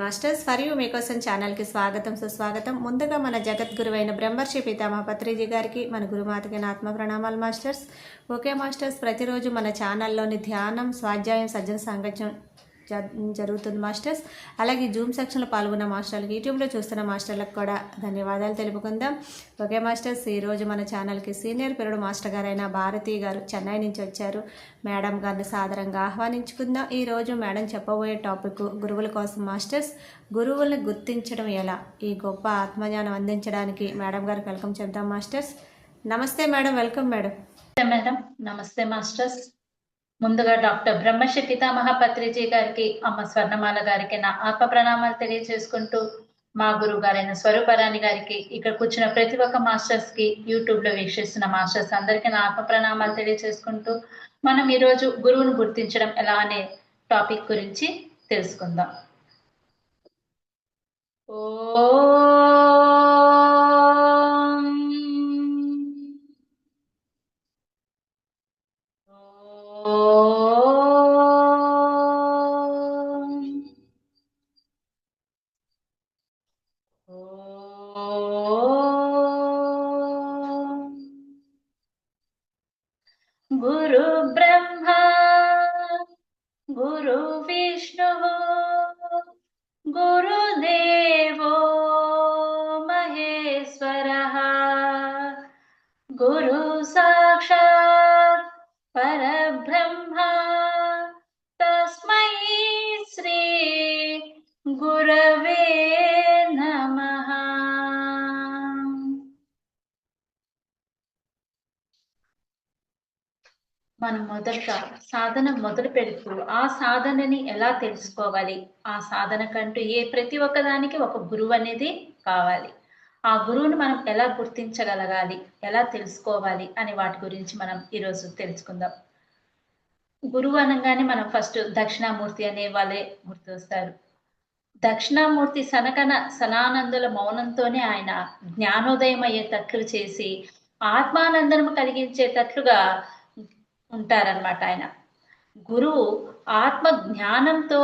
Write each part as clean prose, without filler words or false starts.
Masters మరియు మీకోసం ఛానల్కి స్వాగతం సుస్వాగతం. ముందుగా మన జగద్గురువైన బ్రహ్మర్షి పితామహ పత్రిజీ గారికి మన గురుమాతకి నా ఆత్మ ప్రణామాలు మాస్టర్స్. ఓకే మాస్టర్స్, ప్రతిరోజు మన ఛానల్లోని ధ్యానం, స్వాధ్యాయం, సజ్జన సాంగత్యం జరుగుతుంది మాస్టర్స్. అలాగే జూమ్ సెక్షన్లో పాల్గొన్న మాస్టర్లకు, యూట్యూబ్లో చూస్తున్న మాస్టర్లకు కూడా ధన్యవాదాలు తెలుపుకుందాం. ఓకే మాస్టర్స్, ఈరోజు మన ఛానల్కి సీనియర్ పీరియడ్ మాస్టర్ గారైన భారతి గారు చెన్నై నుంచి వచ్చారు. మేడం గారిని సాదరంగా ఆహ్వానించుకుందాం. ఈరోజు మేడం చెప్పబోయే టాపిక్ గురువుల కోసం మాస్టర్స్. గురువుల్ని గుర్తించడం ఎలా, ఈ గొప్ప ఆత్మజ్ఞానం అందించడానికి మేడం గారికి వెల్కమ్ చెప్దాం మాస్టర్స్. నమస్తే మేడం, వెల్కమ్ మేడం. మేడం నమస్తే మాస్టర్స్. ముందుగా డాక్టర్ బ్రహ్మర్షి పితామహ పత్రిజీ గారికి, అమ్మ స్వర్ణమాల గారికి నా ఆత్మ ప్రణామాలు తెలియజేసుకుంటూ, మా గురువు గారైన స్వరూపరాణి గారికి, ఇక్కడ కూర్చున్న ప్రతి ఒక్క మాస్టర్స్ కి, యూట్యూబ్ లో వీక్షిస్తున్న మాస్టర్స్ అందరికీ నా ఆత్మ ప్రణామాలు తెలియజేసుకుంటూ, మనం ఈరోజు గురువును గుర్తించడం ఎలా అనే టాపిక్ గురించి తెలుసుకుందాం. ఓ गुरु ब्रह्मा गुरु विष्णु गुरुदेवो महेश्वरः गुरु साक्षात् परब्रह्मा तस्मै श्री गुरवे नमः. మనం మొదట సాధన మొదలు పెడుతూ ఆ సాధనని ఎలా తెలుసుకోవాలి, ఆ సాధన కంటూ ప్రతి ఒక్కదానికి ఒక గురువు అనేది కావాలి. ఆ గురువుని మనం ఎలా గుర్తించగలగాలి, ఎలా తెలుసుకోవాలి అనే వాటి గురించి మనం ఈరోజు తెలుసుకుందాం. గురువు అనగానే మనం ఫస్ట్ దక్షిణామూర్తి అనే వాళ్ళే గుర్తొస్తారు. దక్షిణామూర్తి సనానందుల మౌనంతోనే ఆయన జ్ఞానోదయం అయ్యేటట్లు చేసి ఆత్మానందనం కలిగించేటట్లుగా ఉంటారన్నమాట. ఆయన గురువు ఆత్మ జ్ఞానంతో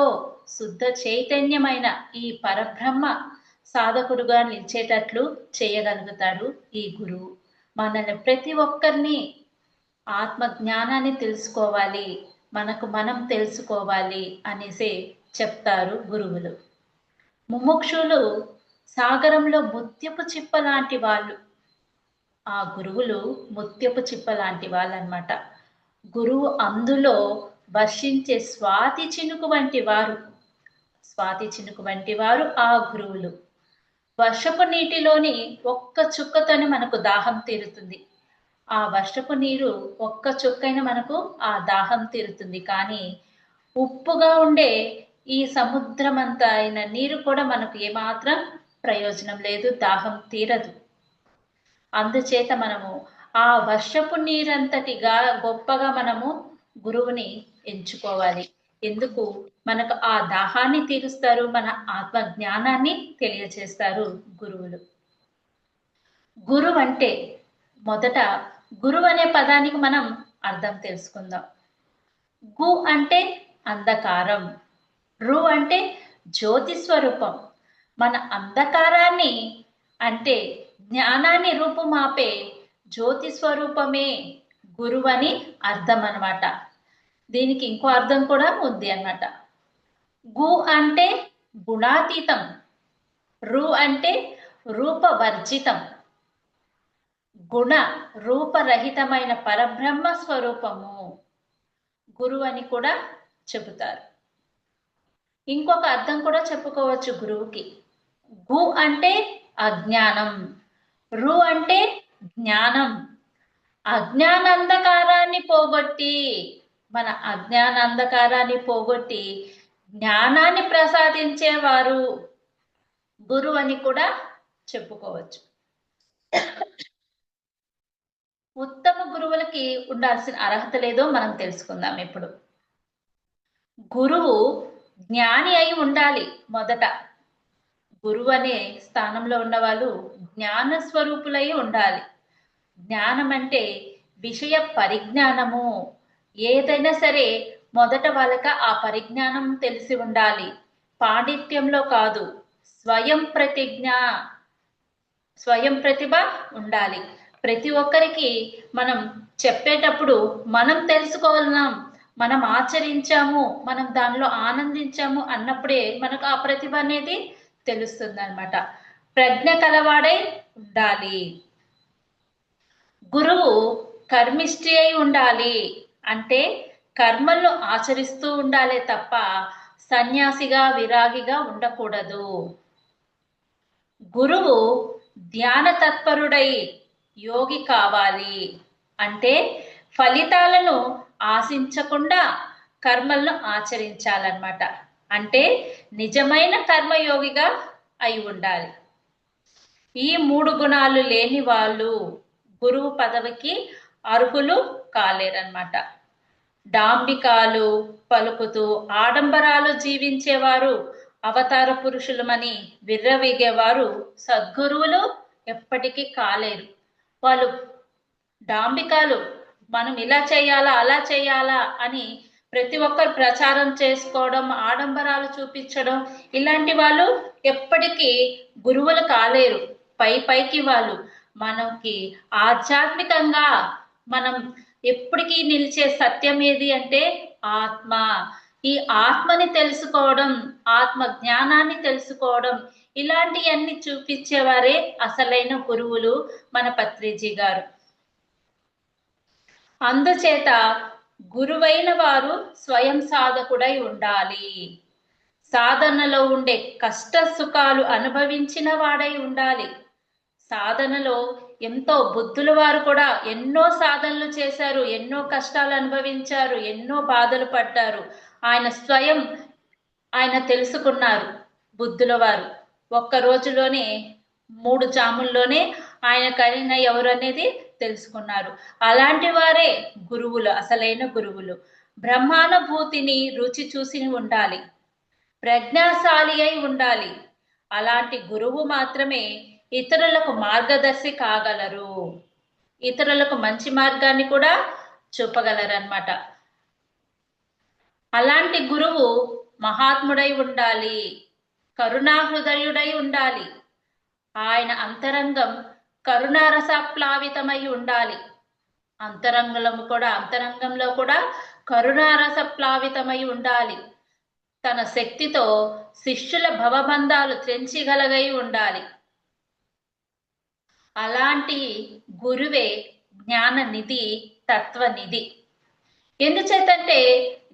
శుద్ధ చైతన్యమైన ఈ పరబ్రహ్మ సాధకుడుగా నిలిచేటట్లు చేయగలుగుతాడు ఈ గురువు. మనల్ని ప్రతి ఒక్కరిని ఆత్మ జ్ఞానాన్ని తెలుసుకోవాలి, మనకు మనం తెలుసుకోవాలి అనేసి చెప్తారు గురువులు. ముముక్షులు సాగరంలో ముత్యపు చిప్ప లాంటి వాళ్ళు. ఆ గురువులు ముత్యపు చిప్ప లాంటి వాళ్ళు అన్నమాట. గురువు అందులో వర్షించే స్వాతి చినుకు వంటి వారు. స్వాతి చినుకు వంటి వారు ఆ గురువులు. వర్షపు నీటిలోని ఒక్క చుక్కతోనే మనకు దాహం తీరుతుంది. ఆ వర్షపు నీరు ఒక్క చుక్కైన మనకు ఆ దాహం తీరుతుంది. కానీ ఉప్పుగా ఉండే ఈ సముద్రమంతా అయిన నీరు కూడా మనకు ఏమాత్రం ప్రయోజనం లేదు, దాహం తీరదు. అందుచేత మనము ఆ వర్షపు నీరంతటిగా గొప్పగా మనము గురువుని ఎంచుకోవాలి. ఎందుకు? మనకు ఆ దాహాన్ని తీరుస్తారు, మన ఆత్మ జ్ఞానాన్ని తెలియజేస్తారు గురువులు. గురువు అంటే మొదట గురువు అనే పదానికి మనం అర్థం తెలుసుకుందాం. గు అంటే అంధకారం, రు అంటే జ్యోతి స్వరూపం. మన అంధకారాన్ని అంటే జ్ఞానాన్ని రూపుమాపే జ్యోతి స్వరూపమే గురువు అని అర్థం అన్నమాట. దీనికి ఇంకో అర్థం కూడా ఉంది అన్నమాట. గు అంటే గుణాతీతం, రు అంటే రూపవర్జితం. గుణ రూపరహితమైన పరబ్రహ్మ స్వరూపము గురువు అని కూడా చెబుతారు. ఇంకొక అర్థం కూడా చెప్పుకోవచ్చు గురువుకి. గు అంటే అజ్ఞానం, రు అంటే జ్ఞానం. అజ్ఞానంధకారాన్ని పోగొట్టి, మన అజ్ఞానంధకారాన్ని పోగొట్టి జ్ఞానాన్ని ప్రసాదించేవారు గురువు అని కూడా చెప్పుకోవచ్చు. ఉత్తమ గురువులకి ఉండాల్సిన అర్హత లేదో మనం తెలుసుకుందాం ఇప్పుడు. గురువు జ్ఞాని అయి ఉండాలి. మొదట గురువు అనే స్థానంలో ఉన్న వాళ్ళు జ్ఞాన స్వరూపులై ఉండాలి. జ్ఞానం అంటే విషయ పరిజ్ఞానము. ఏదైనా సరే మొదట వాళ్ళకి ఆ పరిజ్ఞానం తెలిసి ఉండాలి. పాండిత్యంలో కాదు, స్వయం ప్రతిభ ఉండాలి. ప్రతి ఒక్కరికి మనం చెప్పేటప్పుడు మనం తెలుసుకోగలం, మనం ఆచరించాము, మనం దానిలో ఆనందించాము అన్నప్పుడే మనకు ఆ ప్రతిభ అనేది తెలుస్తుంది అనమాట. ప్రజ్ఞ కలవాడై ఉండాలి. గురువు కర్మిష్టి అయి ఉండాలి. అంటే కర్మలను ఆచరిస్తూ ఉండాలి తప్ప సన్యాసిగా విరాగిగా ఉండకూడదు. గురువు ధ్యాన తత్పరుడై యోగి కావాలి. అంటే ఫలితాలను ఆశించకుండా కర్మలను ఆచరించాలన్నమాట. అంటే నిజమైన కర్మయోగిగా అయి ఉండాలి. ఈ 3 గుణాలు లేని వాళ్ళు గురువు పదవికి అర్హులు కాలేరన్నమాట. డాంబికాలు పలుకుతూ ఆడంబరాలు జీవించేవారు అవతార పురుషులమని విర్రవీగేవారు సద్గురువులు ఎప్పటికీ కాలేరు. వాళ్ళు డాంబికాలు, మనం ఇలా చేయాలా అలా చేయాలా అని ప్రతి ఒక్కరు ప్రచారం చేసుకోవడం, ఆడంబరాలు చూపించడం, ఇలాంటి వాళ్ళు ఎప్పటికీ గురువులు కాలేరు. పైకి వాళ్ళు మనకి ఆధ్యాత్మికంగా మనం ఎప్పటికీ నిలిచే సత్యం ఏది అంటే ఆత్మ. ఈ ఆత్మని తెలుసుకోవడం, ఆత్మ జ్ఞానాన్ని తెలుసుకోవడం, ఇలాంటివన్నీ చూపించేవారే అసలైన గురువులు మన పత్రిజీ గారు. అందుచేత గురువైన వారు స్వయం సాధకుడై ఉండాలి. సాధనలో ఉండే కష్ట సుఖాలు అనుభవించిన వాడై ఉండాలి. సాధనలో ఎంతో బుద్ధుల వారు కూడా ఎన్నో సాధనలు చేశారు, ఎన్నో కష్టాలు అనుభవించారు, ఎన్నో బాధలు పడ్డారు. ఆయన తెలుసుకున్నారు. బుద్ధుల వారు ఒక్క రోజులోనే 3 జాముల్లోనే ఆయన కలిగిన ఎవరు అనేది తెలుసుకున్నారు. అలాంటి వారే గురువులు, అసలైన గురువులు. బ్రహ్మానుభూతిని రుచి చూసి ఉండాలి. ప్రజ్ఞాశాలి అయి ఉండాలి. అలాంటి గురువు మాత్రమే ఇతరులకు మార్గదర్శి కాగలరు. ఇతరులకు మంచి మార్గాన్ని కూడా చూపగలరన్నమాట. అలాంటి గురువు మహాత్ముడై ఉండాలి, కరుణాహృదయుడై ఉండాలి. ఆయన అంతరంగం కరుణారసప్లావితమై ఉండాలి. అంతరంగంలో కూడా కరుణారసప్లావితమై ఉండాలి. తన శక్తితో శిష్యుల భవబంధాలు త్రెంచిగలగై ఉండాలి. అలాంటి గురువే జ్ఞాననిధి, తత్వనిధి. ఎందుచేతంటే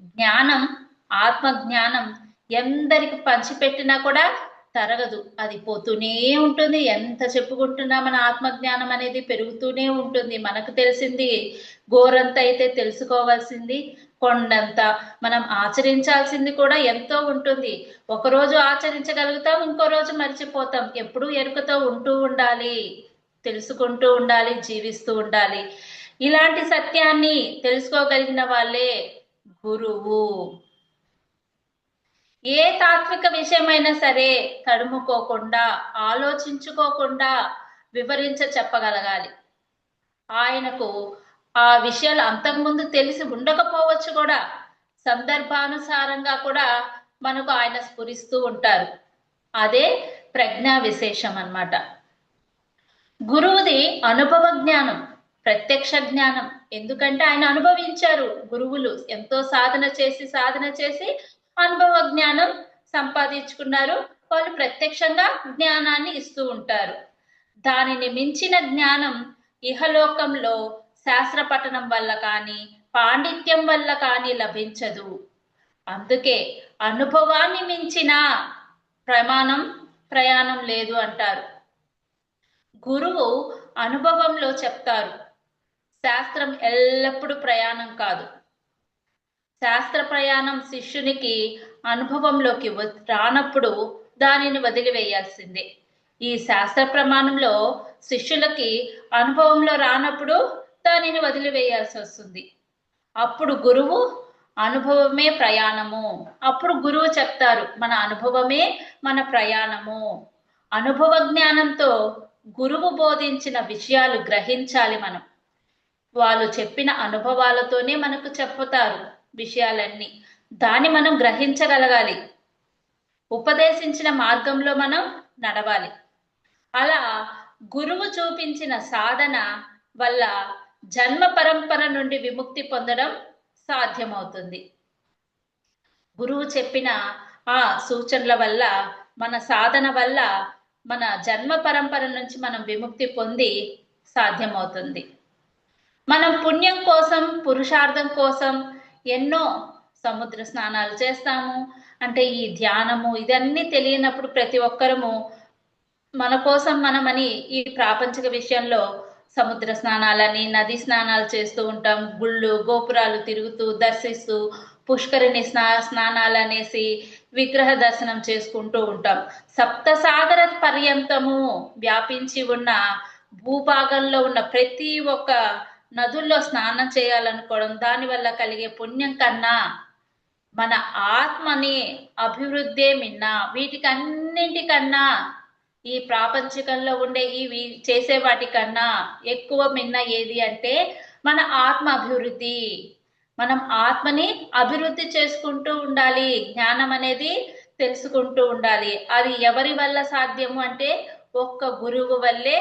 జ్ఞానం, ఆత్మజ్ఞానం ఎందరికి పంచిపెట్టినా కూడా తరగదు, అది పోతూనే ఉంటుంది. ఎంత చెప్పుకుంటున్నా మన ఆత్మజ్ఞానం అనేది పెరుగుతూనే ఉంటుంది. మనకు తెలిసింది గోరంత అయితే తెలుసుకోవాల్సింది కొండంత. మనం ఆచరించాల్సింది కూడా ఎంతో ఉంటుంది. ఒకరోజు ఆచరించగలుగుతాం, ఇంకో రోజు మర్చిపోతాం. ఎప్పుడూ ఎరుకతో ఉంటూ ఉండాలి, తెలుసుకుంటూ ఉండాలి, జీవిస్తూ ఉండాలి. ఇలాంటి సత్యాన్ని తెలుసుకోగలిగిన వాళ్ళే గురువు. ఏ తాత్విక విషయమైనా సరే తడుముకోకుండా, ఆలోచించుకోకుండా వివరించ చెప్పగలగాలి. ఆయనకు ఆ విషయాలు అంతకుముందు తెలిసి ఉండకపోవచ్చు కూడా, సందర్భానుసారంగా కూడా మనకు ఆయన స్ఫురిస్తూ ఉంటారు. అదే ప్రజ్ఞా విశేషం అన్నమాట. గురువుది అనుభవ జ్ఞానం, ప్రత్యక్ష జ్ఞానం. ఎందుకంటే ఆయన అనుభవించారు. గురువులు ఎంతో సాధన చేసి అనుభవ జ్ఞానం సంపాదించుకున్నారు. వాళ్ళు ప్రత్యక్షంగా జ్ఞానాన్ని ఇస్తూ ఉంటారు. దానిని మించిన జ్ఞానం ఇహలోకంలో శాస్త్ర పఠనం వల్ల కానీ, పాండిత్యం వల్ల కానీ లభించదు. అందుకే అనుభవాన్ని మించిన ప్రయాణం లేదు అంటారు. గురువు అనుభవంలో చెప్తారు. శాస్త్రం ఎల్లప్పుడూ ప్రయాణం కాదు. శాస్త్ర ప్రయాణం శిష్యునికి అనుభవంలోకి రానప్పుడు దానిని వదిలివేయాల్సిందే. ఈ శాస్త్ర ప్రమాణంలో శిష్యులకి అనుభవంలో రానప్పుడు దానిని వదిలివేయాల్సి వస్తుంది. అప్పుడు గురువు అనుభవమే ప్రయాణము. అప్పుడు గురువు చెప్తారు, మన అనుభవమే మన ప్రయాణము. అనుభవ జ్ఞానంతో గురువు బోధించిన విషయాలు గ్రహించాలి మనం. వాళ్ళు చెప్పిన అనుభవాలతోనే మనకు చెప్పుతారు విషయాలన్నీ. దాన్ని మనం గ్రహించగలగాలి. ఉపదేశించిన మార్గంలో మనం నడవాలి. అలా గురువు చూపించిన సాధన వల్ల జన్మ పరంపర నుండి విముక్తి పొందడం సాధ్యమవుతుంది. గురువు చెప్పిన ఆ సూచనల వల్ల, మన సాధన వల్ల మన జన్మ పరంపర నుంచి మనం విముక్తి పొంది సాధ్యమవుతుంది. మనం పుణ్యం కోసం, పురుషార్థం కోసం ఎన్నో సముద్ర స్నానాలు చేస్తాము. అంటే ఈ ధ్యానము ఇదన్నీ తెలియనప్పుడు ప్రతి ఒక్కరము మన కోసం మనమని ఈ ప్రాపంచిక విషయంలో సముద్ర స్నానాలని, నది స్నానాలు చేస్తూ ఉంటాం. గుళ్ళు గోపురాలు తిరుగుతూ దర్శిస్తూ పుష్కరిణి స్నానాలనేసి విగ్రహ దర్శనం చేసుకుంటూ ఉంటాం. సప్తసాగర పర్యంతము వ్యాపించి ఉన్న భూభాగంలో ఉన్న ప్రతి ఒక్క నదుల్లో స్నానం చేయాలనుకోవడం, దానివల్ల కలిగే పుణ్యం కన్నా మన ఆత్మని అభివృద్ధే మిన్న. వీటికన్నింటికన్నా ఈ ప్రాపంచికంలో ఉండే ఇవి చేసే వాటికన్నా ఎక్కువ మిన్న ఏది అంటే మన ఆత్మ అభివృద్ధి. మనం ఆత్మని అభివృద్ధి చేసుకుంటూ ఉండాలి. జ్ఞానం అనేది తెలుసుకుంటూ ఉండాలి. అది ఎవరి వల్ల సాధ్యము అంటే ఒక్క గురువు వల్లే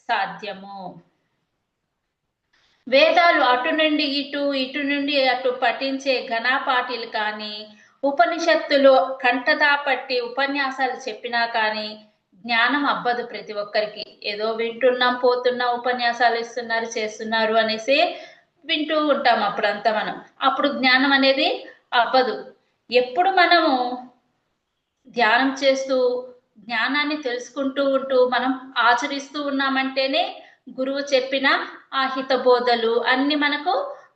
సాధ్యము. వేదాలు అటు నుండి ఇటు, ఇటు నుండి అటు పఠించే ఘనాపాఠీలు కానీ, ఉపనిషత్తులు కంఠతా పట్టి ఉపన్యాసాలు చెప్పినా కానీ జ్ఞానం అబ్బదు ప్రతి ఒక్కరికి. ఏదో వింటున్నాం, పోతున్నాం, ఉపన్యాసాలు ఇస్తున్నారు, చేస్తున్నారు అనేసి వింటూ ఉంటాం. అప్పుడంతా అప్పుడు జ్ఞానం అనేది అబ్బదు. ఎప్పుడు మనము ధ్యానం చేస్తూ జ్ఞానాన్ని తెలుసుకుంటూ ఉంటూ మనం ఆచరిస్తూ ఉన్నామంటేనే గురువు చెప్పిన ఆ హితబోధలు అన్ని మనకు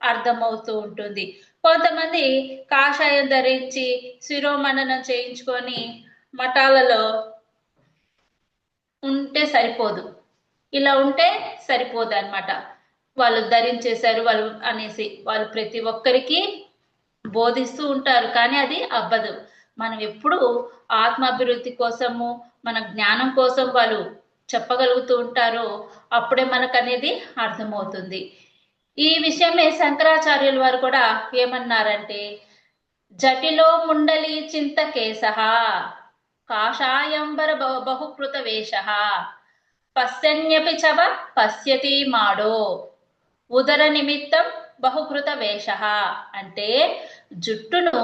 అర్థమవుతూ ఉంటుంది. కొంతమంది కాషాయం ధరించి శిరోమండనం చేయించుకొని మఠాలలో ఉంటే సరిపోదు, ఇలా ఉంటే సరిపోదు అన్నమాట. వాళ్ళు ధరించేశారు వాళ్ళు అనేసి వాళ్ళు ప్రతి ఒక్కరికి బోధిస్తూ ఉంటారు, కానీ అది అవ్వదు. మనం ఎప్పుడు ఆత్మాభివృద్ధి కోసము, మన జ్ఞానం కోసం వాళ్ళు చెప్పగలుగుతూ ఉంటారో అప్పుడే మనకు అనేది అర్థమవుతుంది. ఈ విషయమే శంకరాచార్యుల వారు కూడా ఏమన్నారంటే, జటిలో ముండలి చింత కేశః కాషాయంబర బహుకృత వేష పశ్యన్యపి చవ పశ్యతి మాడో ఉదర నిమిత్తం బహుకృత వేష. అంటే జుట్టును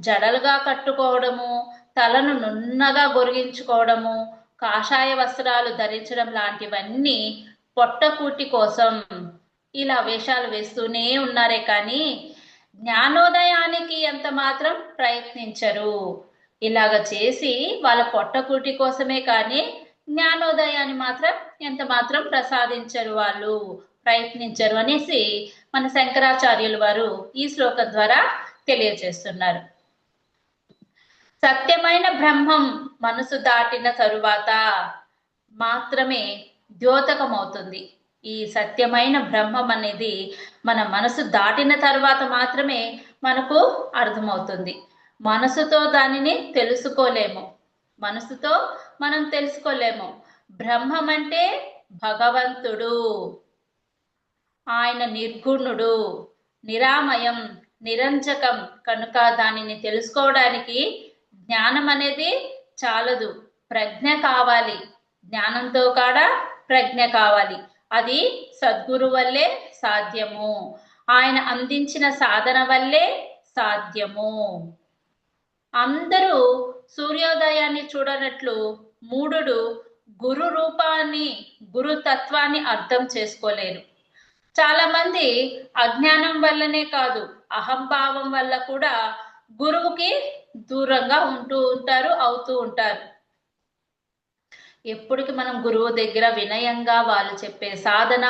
జడలుగా కట్టుకోవడము, తలను నున్నగా గొరిగించుకోవడము, కాషాయ వస్త్రాలు ధరించడం లాంటివన్నీ పొట్టకూటి కోసం ఇలా వేషాలు వేస్తూనే ఉన్నారే కానీ జ్ఞానోదయానికి ఎంత మాత్రం ప్రయత్నించరు. ఇలాగ చేసి వాళ్ళ పొట్టకూటి కోసమే కానీ జ్ఞానోదయాన్ని మాత్రం ఎంత మాత్రం ప్రసాదించరు, వాళ్ళు ప్రయత్నించరు అనేసి మన శంకరాచార్యులు వారు ఈ శ్లోకం ద్వారా తెలియజేస్తున్నారు. సత్యమైన బ్రహ్మం మనసు దాటిన తరువాత మాత్రమే ద్యోతకమవుతుంది. ఈ సత్యమైన బ్రహ్మం అనేది మన మనసు దాటిన తర్వాత మాత్రమే మనకు అర్థమవుతుంది. మనసుతో దానిని తెలుసుకోలేము, మనసుతో మనం తెలుసుకోలేము. బ్రహ్మం అంటే భగవంతుడు, ఆయన నిర్గుణుడు, నిరామయం, నిరంజకం కనుక దానిని తెలుసుకోవడానికి జ్ఞానం అనేది చాలదు, ప్రజ్ఞ కావాలి. జ్ఞానంతో కూడా ప్రజ్ఞ కావాలి. అది సద్గురు వల్లే సాధ్యము, ఆయన అందించిన సాధన వల్లే సాధ్యము. అందరూ సూర్యోదయాన్ని చూడనట్లు మూఢుడు గురు రూపాన్ని, గురుతత్వాన్ని అర్థం చేసుకోలేరు. చాలా మంది అజ్ఞానం వల్లనే కాదు, అహంభావం వల్ల కూడా గురువుకి దూరంగా అవుతూ ఉంటారు. ఎప్పటికి మనం గురువు దగ్గర వినయంగా వాళ్ళు చెప్పే సాధన,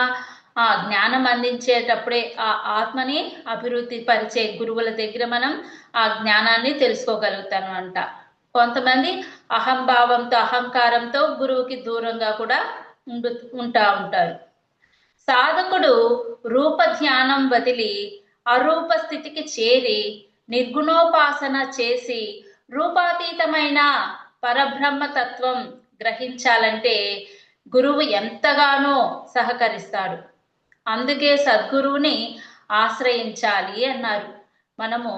ఆ జ్ఞానం అందించేటప్పుడే ఆ ఆత్మని అభివృద్ధి పరిచే గురువుల దగ్గర మనం ఆ జ్ఞానాన్ని తెలుసుకోగలుగుతాను అంట. కొంతమంది అహంభావంతో, అహంకారంతో గురువుకి దూరంగా కూడా ఉంటారు. సాధకుడు రూప ధ్యానం వదిలి అరూప స్థితికి చేరి నిర్గుణోపాసన చేసి రూపాతీతమైన పరబ్రహ్మ తత్వం గ్రహించాలంటే గురువు ఎంతగానో సహకరిస్తాడు. అందుకే సద్గురువుని ఆశ్రయించాలి అన్నారు. మనము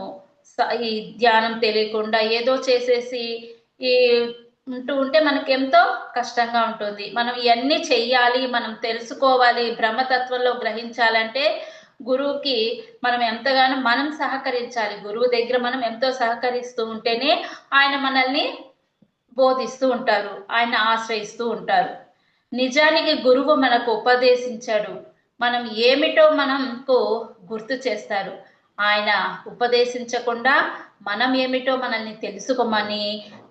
ఈ ధ్యానం తెలియకుండా ఏదో చేసేసి ఈ ఉంటూ ఉంటే మనకి ఎంతో కష్టంగా ఉంటుంది. మనం ఇవన్నీ చెయ్యాలి, మనం తెలుసుకోవాలి, బ్రహ్మతత్వంలో గ్రహించాలంటే గురువుకి మనం ఎంతగానో మనం సహకరించాలి. గురువు దగ్గర మనం ఎంతో సహకరిస్తూ ఉంటేనే ఆయన మనల్ని బోధిస్తూ ఉంటారు, ఆయన ఆశ్రయిస్తూ ఉంటారు. నిజానికి గురువు మనకు ఉపదేశించాడు, మనం ఏమిటో మనకు గుర్తు చేస్తారు. ఆయన ఉపదేశించకుండా మనం ఏమిటో మనల్ని తెలుసుకోమని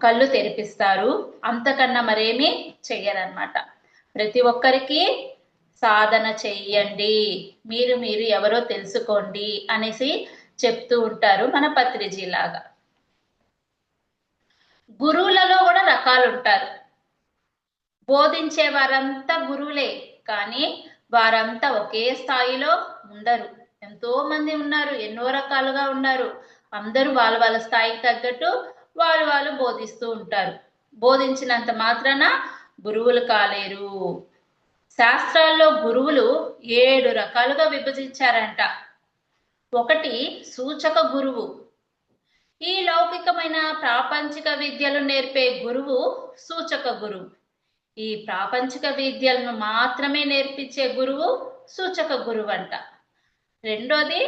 కళ్ళు తెరిపిస్తారు, అంతకన్నా మరేమీ చెయ్యరన్నమాట. ప్రతి ఒక్కరికి సాధన చెయ్యండి, మీరు మీరు ఎవరో తెలుసుకోండి అనేసి చెప్తూ ఉంటారు మన పత్రిజీ లాగా. గురువులలో కూడా రకాలు ఉంటారు. బోధించే వారంతా గురువులే, కానీ వారంతా ఒకే స్థాయిలో ఉండరు. ఎంతో మంది ఉన్నారు, ఎన్నో రకాలుగా ఉన్నారు. అందరూ వాళ్ళ వాళ్ళ స్థాయికి తగ్గట్టు వాళ్ళు బోధిస్తూ ఉంటారు. బోధించినంత మాత్రాన గురువులు కాలేరు. శాస్త్రాల్లో గురువులు 7 రకాలుగా విభజించారంట. ఒకటి సూచక గురువు. ఈ లౌకికమైన ప్రాపంచిక విద్యలు నేర్పే గురువు సూచక గురువు. ఈ ప్రాపంచిక విద్యలను మాత్రమే నేర్పించే గురువు సూచక గురువు అంట. రెండోది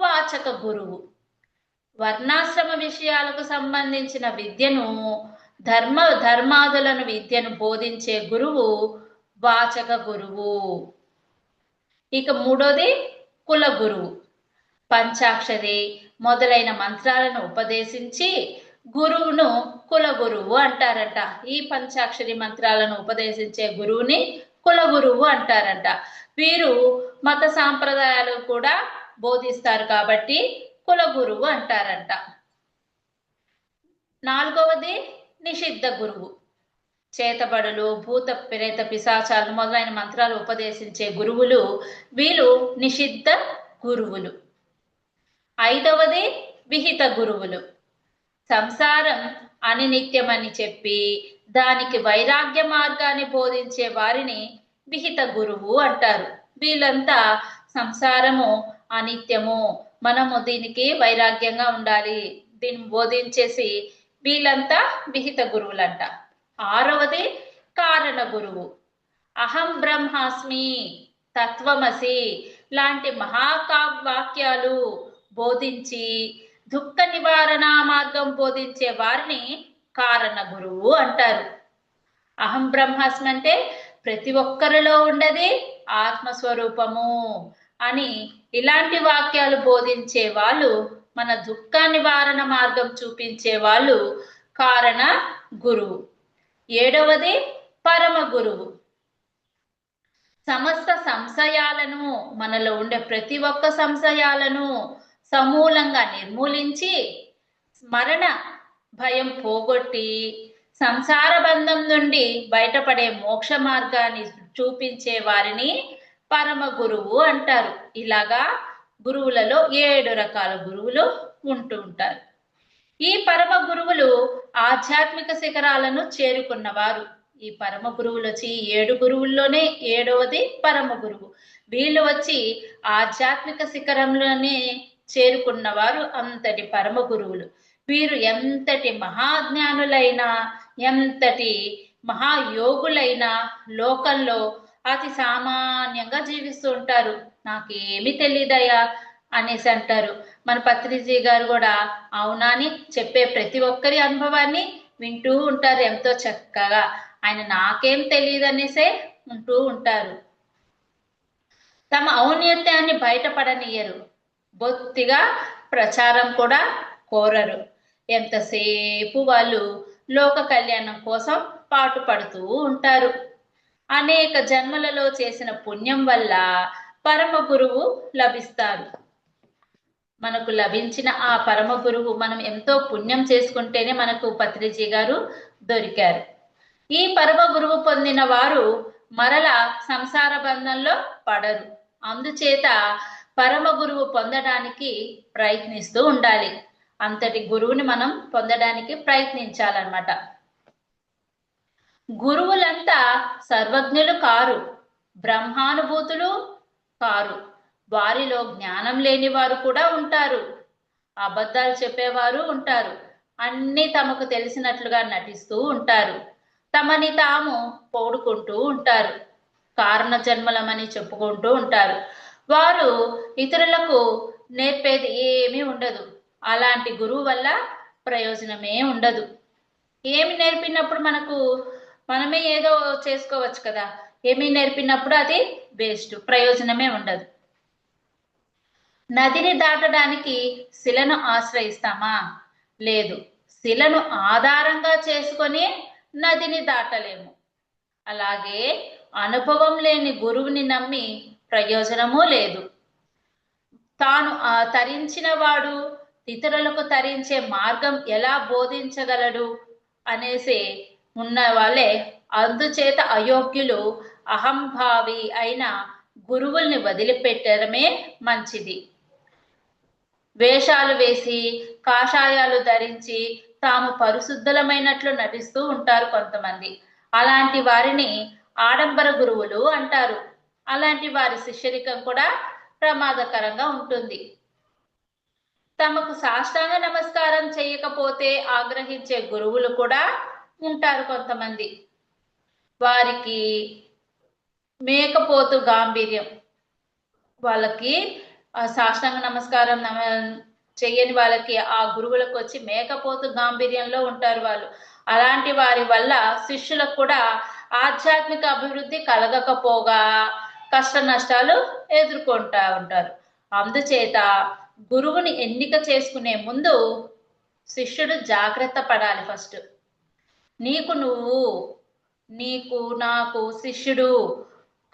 వాచక గురువు. వర్ణాశ్రమ విషయాలకు సంబంధించిన విద్యను, ధర్మాదులను విద్యను బోధించే గురువు వాచక గురువు. ఇక మూడోది కుల గురువు. పంచాక్షరి మొదలైన మంత్రాలను ఉపదేశించి గురువును కుల గురువు అంటారంట. ఈ పంచాక్షరి మంత్రాలను ఉపదేశించే గురువుని కుల గురువు అంటారంట. వీరు మత సాంప్రదాయాలు కూడా బోధిస్తారు కాబట్టి కుల గురువు అంటారంట. నాలుగవది నిషిద్ధ గురువు. చేతబడులు, భూత ప్రేత పిశాచాలు మొదలైన మంత్రాలు ఉపదేశించే గురువులు వీళ్ళు నిషిద్ధ గురువులు. ఐదవది విహిత గురువులు. సంసారం అనినిత్యమని చెప్పి దానికి వైరాగ్య మార్గాన్ని బోధించే వారిని విహిత గురువు అంటారు. వీళ్ళంతా సంసారము అనిత్యము, మనము దీనికి వైరాగ్యంగా ఉండాలి, దీన్ని బోధించేసి వీళ్ళంతా విహిత గురువులంట. ఆరవది కారణ గురువు. అహం బ్రహ్మాస్మి, తత్వమసి లాంటి మహాకావ్యాలు బోధించి దుఃఖ నివారణ మార్గం బోధించే వారిని కారణ గురువు అంటారు. అహం బ్రహ్మాస్మి అంటే ప్రతి ఒక్కరిలో ఉండేది ఆత్మస్వరూపము అని ఇలాంటి వాక్యాలు బోధించే వాళ్ళు, మన దుఃఖ నివారణ మార్గం చూపించే వాళ్ళు కారణ గురువు. ఏడవది పరమ గురువు. సమస్త సంశయాలను, మనలో ఉండే ప్రతి ఒక్క సంశయాలను సమూలంగా నిర్మూలించి మరణ భయం పోగొట్టి సంసార బంధం నుండి బయటపడే మోక్ష మార్గాన్ని చూపించే వారిని పరమ గురువు అంటారు. ఇలాగా గురువులలో 7 రకాల గురువులు ఉంటూ ఉంటారు. ఈ పరమ గురువులు ఆధ్యాత్మిక శిఖరాలను చేరుకున్నవారు. ఈ పరమ గురువులు వచ్చి 7 గురువుల్లోనే 7వది పరమ గురువు. వీళ్ళు వచ్చి ఆధ్యాత్మిక శిఖరంలోనే చేరుకున్నవారు అంతటి పరమ గురువులు. వీరు ఎంతటి మహాజ్ఞానులైనా, ఎంతటి మహాయోగులైనా లోకంలో అతి సామాన్యంగా జీవిస్తూ ఉంటారు. నాకేమి తెలియదయ్యా అనేసి అంటారు. మన పత్రిజీ గారు కూడా అవునాని చెప్పే ప్రతి ఒక్కరి అనుభవాన్ని వింటూ ఉంటారు ఎంతో చక్కగా. ఆయన నాకేం తెలియదు అనేసే ఉంటూ ఉంటారు. తమ ఔన్నత్యాన్ని బయటపడనియరు, బొత్తిగా ప్రచారం కూడా కోరరు. ఎంతసేపు వాళ్ళు లోక కళ్యాణం కోసం పాటుపడుతూ ఉంటారు. అనేక జన్మలలో చేసిన పుణ్యం వల్ల పరమ గురువు లభిస్తారు. మనకు లభించిన ఆ పరమ గురువు, మనం ఎంతో పుణ్యం చేసుకుంటేనే మనకు పత్రిజీ గారు దొరికారు. ఈ పరమ గురువు పొందిన వారు మరల సంసార బంధంలో పడరు. అందుచేత పరమ గురువు పొందడానికి ప్రయత్నిస్తూ ఉండాలి. అంతటి గురువుని మనం పొందడానికి ప్రయత్నించాలన్నమాట. గురువులంతా సర్వజ్ఞులు కారు, బ్రహ్మానుభూతులు కారు. వారిలో జ్ఞానం లేని వారు కూడా ఉంటారు, అబద్ధాలు చెప్పేవారు ఉంటారు, అన్ని తమకు తెలిసినట్లుగా నటిస్తూ ఉంటారు. తమని తాము పొగుడుకుంటూ ఉంటారు. కారణ జన్మలమని చెప్పుకుంటూ ఉంటారు. వారు ఇతరులకు నేర్పేది ఏమీ ఉండదు. అలాంటి గురువు వల్ల ప్రయోజనమే ఉండదు. ఏమి నేర్పినప్పుడు మనమే ఏదో చేసుకోవచ్చు కదా. ఏమి నేర్పినప్పుడు అది వేస్ట్, ప్రయోజనమే ఉండదు. నదిని దాటడానికి శిలను ఆశ్రయిస్తామా? లేదు. శిలను ఆధారంగా చేసుకొని నదిని దాటలేము. అలాగే అనుభవం లేని గురువుని నమ్మి ప్రయోజనమూ లేదు. తాను తరించిన వాడు ఇతరులకు తరించే మార్గం ఎలా బోధించగలడు అనేసి ఉన్న వాళ్ళే. అందుచేత అయోగ్యులు, అహంభావి అయిన గురువుల్ని వదిలిపెట్టడమే మంచిది. వేషాలు వేసి కాషాయాలు ధరించి తాము పరిశుద్ధులమైనట్లు నటిస్తూ ఉంటారు కొంతమంది. అలాంటి వారిని ఆడంబర గురువులు అంటారు. అలాంటి వారి శిష్యరికం కూడా ప్రమాదకరంగా ఉంటుంది. తమకు సాష్టాంగ నమస్కారం చేయకపోతే ఆగ్రహించే గురువులు కూడా ఉంటారు కొంతమంది. వారికి మేకపోతు గాంభీర్యం, వాళ్ళకి సాష్టాంగ నమస్కారం చెయ్యని వాళ్ళకి ఆ గురువులకు వచ్చి మేకపోతు గాంభీర్యంలో ఉంటారు వాళ్ళు. అలాంటి వారి వల్ల శిష్యులకు కూడా ఆధ్యాత్మిక అభివృద్ధి కలగకపోగా కష్ట నష్టాలు ఎదుర్కొంటా ఉంటారు. అందుచేత గురువుని ఎన్నిక చేసుకునే ముందు శిష్యుడు జాగ్రత్త పడాలి. ఫస్ట్ నీకు నాకు శిష్యుడు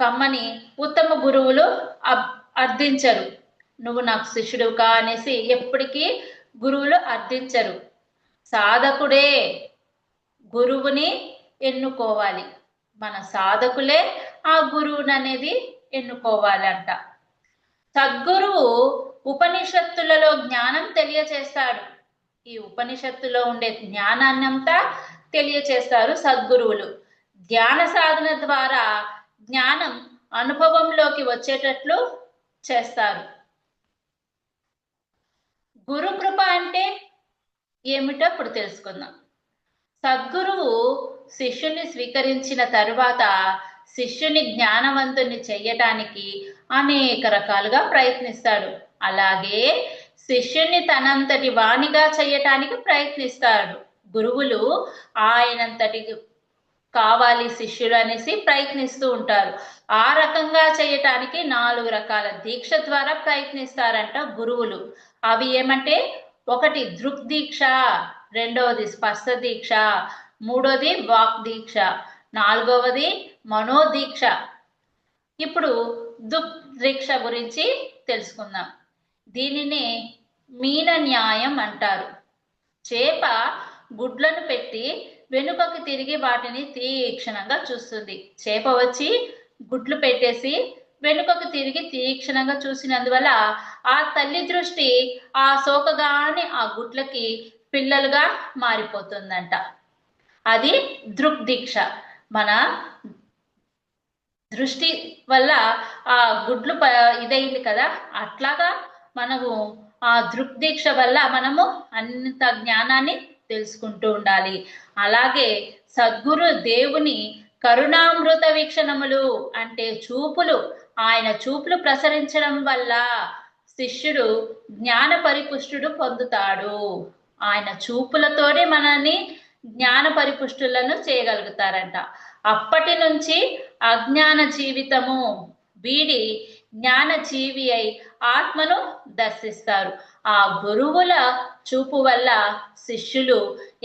కమ్మని ఉత్తమ గురువులు అర్థించరు. నువ్వు నాకు శిష్యుడు కా అనేసి ఎప్పటికీ గురువులు అర్థించరు. సాధకుడే గురువుని ఎన్నుకోవాలి. మన సాధకులే ఆ గురువుని అనేది ఎన్నుకోవాలంట. సద్గురువు ఉపనిషత్తులలో జ్ఞానం తెలియచేస్తాడు. ఈ ఉపనిషత్తులో ఉండే జ్ఞానాన్నంతా తెలియచేస్తారు సద్గురువులు. ధ్యాన సాధన ద్వారా జ్ఞానం అనుభవంలోకి వచ్చేటట్లు చేస్తారు. గురు కృప అంటే ఏమిటో ఇప్పుడు తెలుసుకుందాం. సద్గురువు శిష్యుని స్వీకరించిన తరువాత శిష్యుని జ్ఞానవంతుని చెయ్యటానికి అనేక రకాలుగా ప్రయత్నిస్తాడు. అలాగే శిష్యుని తనంతటి వాణిగా చెయ్యటానికి ప్రయత్నిస్తాడు. గురువులు ఆయనంతటి కావాలి శిష్యుడు అనేసి ప్రయత్నిస్తూ ఉంటారు. ఆ రకంగా చేయటానికి 4 రకాల దీక్ష ద్వారా ప్రయత్నిస్తారంట గురువులు. అవి ఏమంటే, ఒకటి దృక్ దీక్ష, రెండవది స్పర్శ దీక్ష, మూడవది వాక్ దీక్ష, నాలుగవది మనోదీక్ష. ఇప్పుడు దృక్ దీక్ష గురించి తెలుసుకుందాం. దీనిని మీన న్యాయం అంటారు. చేప గుడ్లను పెట్టి వెనుకకు తిరిగి వాటిని తీక్షణంగా చూస్తుంది. చేప వచ్చి గుడ్లు పెట్టేసి వెనుకకు తిరిగి తీక్షణంగా చూసినందువల్ల ఆ తల్లి దృష్టి ఆ సోకగానే ఆ గుడ్లకి పిల్లలుగా మారిపోతుందంట. అది దృక్ దీక్ష. మన దృష్టి వల్ల ఆ గుడ్లు ఇదైంది కదా, అట్లాగా మనము ఆ దృక్ దీక్ష వల్ల మనము అంత జ్ఞానాన్ని తెలుసుకుంటూ ఉండాలి. అలాగే సద్గురు దేవుని కరుణామృత వీక్షణములు అంటే చూపులు, ఆయన చూపులు ప్రసరించడం వల్ల శిష్యుడు జ్ఞాన పరిపుష్టుడు పొందుతాడు. ఆయన చూపులతోనే మనల్ని జ్ఞాన పరిపుష్టులను చేయగలుగుతారంట. అప్పటి నుంచి అజ్ఞాన జీవితము వీడి జ్ఞాన జీవి అయి ఆత్మను దర్శిస్తారు. ఆ గురువుల చూపు వల్ల శిష్యులు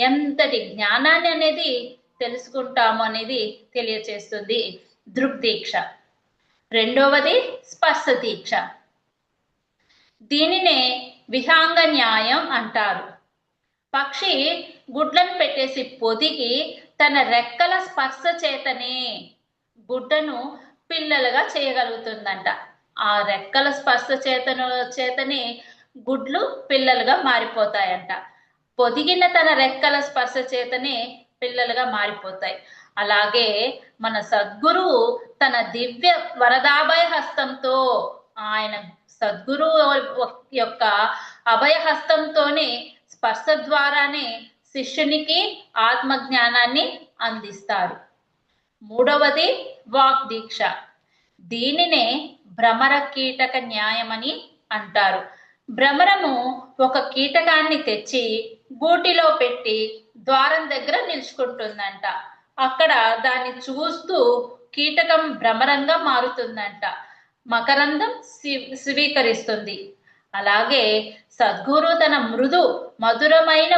ఎంతటి జ్ఞానాన్ని అనేది తెలుసుకుంటాము అనేది తెలియచేస్తుంది దృక్ దీక్ష. రెండవది స్పర్శ దీక్ష. దీనినే విహంగ న్యాయం అంటారు. పక్షి గుడ్లను పెట్టేసి పొదిగి తన రెక్కల స్పర్శ చేతనే గుడ్డను పిల్లలుగా చేయగలుగుతుందంట. ఆ రెక్కల స్పర్శ చేతనే గుడ్లు పిల్లలుగా మారిపోతాయంట. పొదిగిన తన రెక్కల స్పర్శ చేతనే పిల్లలుగా మారిపోతాయి. అలాగే మన సద్గురువు తన దివ్య వరదాభయ హస్తంతో, ఆయన సద్గురువు యొక్క అభయ హస్తంతోనే స్పర్శ ద్వారానే శిష్యునికి ఆత్మజ్ఞానాన్ని అందిస్తారు. మూడవది వాక్ దీక్ష. దీనినే భ్రమర కీటక న్యాయమని అంటారు. భ్రమరము ఒక కీటకాన్ని తెచ్చి గూటిలో పెట్టి ద్వారం దగ్గర నిలుచుకుంటుందంట. అక్కడ దాన్ని చూస్తూ కీటకం భ్రమరంగా మారుతుందంట. మకరందం స్వీకరిస్తుంది. అలాగే సద్గురు తన మధురమైన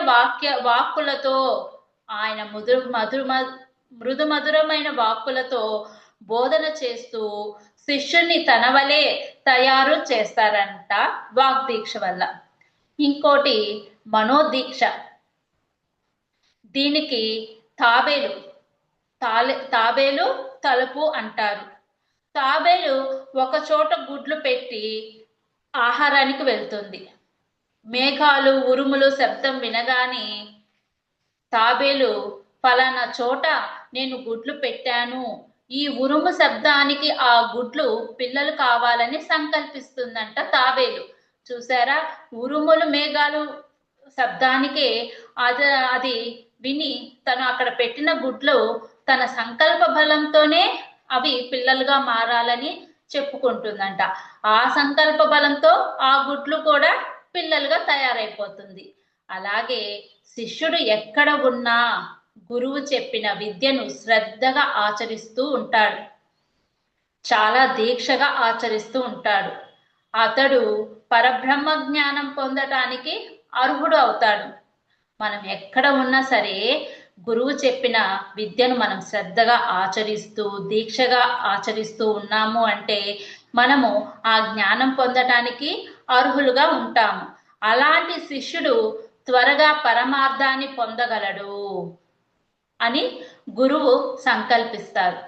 వాక్కులతో ఆయన మృదు మధురమైన వాక్కులతో బోధన చేస్తూ శిష్యుని తన వలె తయారు చేస్తారంట వాగ్దీక్ష వల్ల. ఇంకోటి మనోదీక్ష. దీనికి తాబేలు తలుపు అంటారు. తాబేలు ఒక చోట గుడ్లు పెట్టి ఆహారానికి వెళ్తుంది. మేఘాలు ఉరుములు శబ్దం వినగానే తాబేలు ఫలానా చోట నేను గుడ్లు పెట్టాను, ఈ ఉరుము శబ్దానికి ఆ గుడ్లు పిల్లలు కావాలని సంకల్పిస్తుందంట తాబేలు. చూసారా, ఉరుములు మేఘాలు శబ్దానికే అది విని తను అక్కడ పెట్టిన గుడ్లు తన సంకల్ప బలంతోనే అవి పిల్లలుగా మారాలని చెప్పుకుంటుందంట. ఆ సంకల్ప బలంతో ఆ గుడ్లు కూడా పిల్లలుగా తయారైపోతుంది. అలాగే శిష్యుడు ఎక్కడ ఉన్నా గురువు చెప్పిన విద్యను శ్రద్ధగా ఆచరిస్తూ ఉంటాడు. చాలా దీక్షగా ఆచరిస్తూ ఉంటాడు. అతడు పరబ్రహ్మ జ్ఞానం పొందటానికి అర్హుడు అవుతాడు. మనం ఎక్కడ ఉన్నా సరే గురువు చెప్పిన విద్యను మనం శ్రద్ధగా ఆచరిస్తూ దీక్షగా ఆచరిస్తూ ఉన్నాము అంటే మనము ఆ జ్ఞానం పొందటానికి అర్హులుగా ఉంటాము. అలాంటి శిష్యుడు త్వరగా పరమార్థాన్ని పొందగలడు అని గురువు సంకల్పిస్తారు.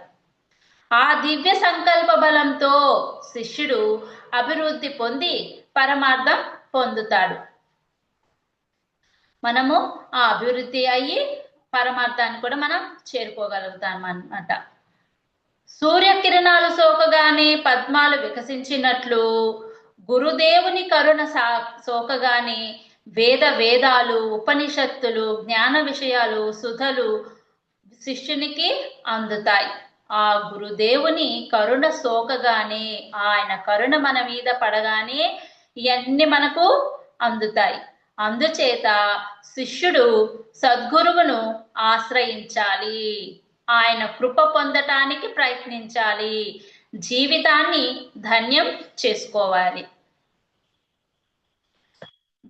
ఆ దివ్య సంకల్ప బలంతో శిష్యుడు అభివృద్ధి పొంది పరమార్థం పొందుతాడు. మనము ఆ అభివృద్ధి అయ్యి పరమార్థాన్ని కూడా మనం చేరుకోగలుగుతాం అన్నమాట. సూర్యకిరణాలు సోకగానే పద్మాలు వికసించినట్లు గురుదేవుని కరుణ సోకగానే వేదాలు ఉపనిషత్తులు జ్ఞాన విషయాలు సుధలు శిష్యునికి అందుతాయి. ఆ గురుదేవుని కరుణ సోకగానే, ఆయన కరుణ మన మీద పడగానే ఇవన్నీ మనకు అందుతాయి. అందుచేత శిష్యుడు సద్గురువును ఆశ్రయించాలి, ఆయన కృప పొందటానికి ప్రయత్నించాలి, జీవితాన్ని ధన్యం చేసుకోవాలి.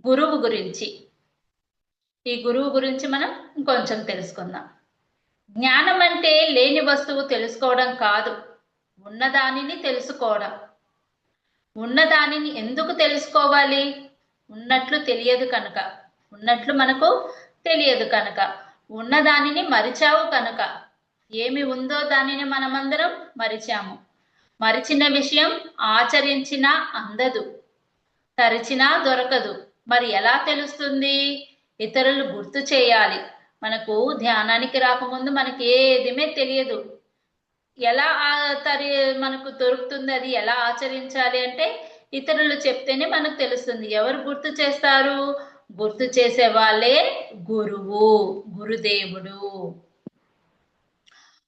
గురువు గురించి మనం ఇంకొంచెం తెలుసుకుందాం. జ్ఞానం అంటే లేని వస్తువు తెలుసుకోవడం కాదు, ఉన్నదానిని తెలుసుకోవడం. ఉన్నదానిని ఎందుకు తెలుసుకోవాలి? ఉన్నట్లు తెలియదు కనుక, ఉన్నట్లు మనకు తెలియదు కనుక, ఉన్నదానిని మరిచావు కనుక. ఏమి ఉందో దానిని మనమందరం మరిచాము. మరిచిన విషయం ఆచరించినా అందదు, తరిచినా దొరకదు. మరి ఎలా తెలుస్తుంది? ఇతరులు గుర్తు చేయాలి. మనకు ధ్యానానికి రాకముందు మనకి ఏదిమే తెలియదు. ఎలా మనకు దొరుకుతుంది? అది ఎలా ఆచరించాలి అంటే ఇతరులు చెప్తేనే మనకు తెలుస్తుంది. ఎవరు గుర్తు చేస్తారు? గుర్తు చేసే వాళ్ళే గురువు, గురుదేవుడు.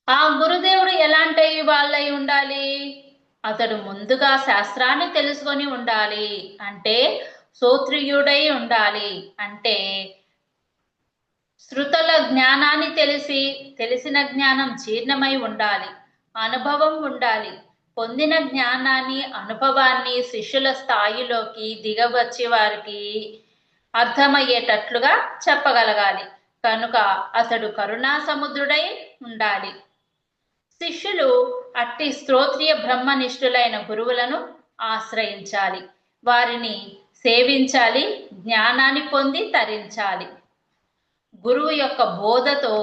ఆ గురుదేవుడు ఎలాంటి వాళ్ళై ఉండాలి? అతడు ముందుగా శాస్త్రాన్ని తెలుసుకొని ఉండాలి, అంటే శ్రోత్రియుడై ఉండాలి, అంటే శృతుల జ్ఞానాన్ని తెలిసిన జ్ఞానం జీర్ణమై ఉండాలి, అనుభవం ఉండాలి. పొందిన జ్ఞానాన్ని అనుభవాన్ని శిష్యుల స్థాయిలోకి దిగవచ్చి వారికి అర్థమయ్యేటట్లుగా చెప్పగలగాలి. కనుక అతడు కరుణా సముద్రుడై ఉండాలి. శిష్యులు అట్టి స్తోత్రియ బ్రహ్మనిష్ఠులైన గురువులను ఆశ్రయించాలి, వారిని సేవించాలి, జ్ఞానాన్ని పొంది తరించాలి. గురువు యొక్క బోధతో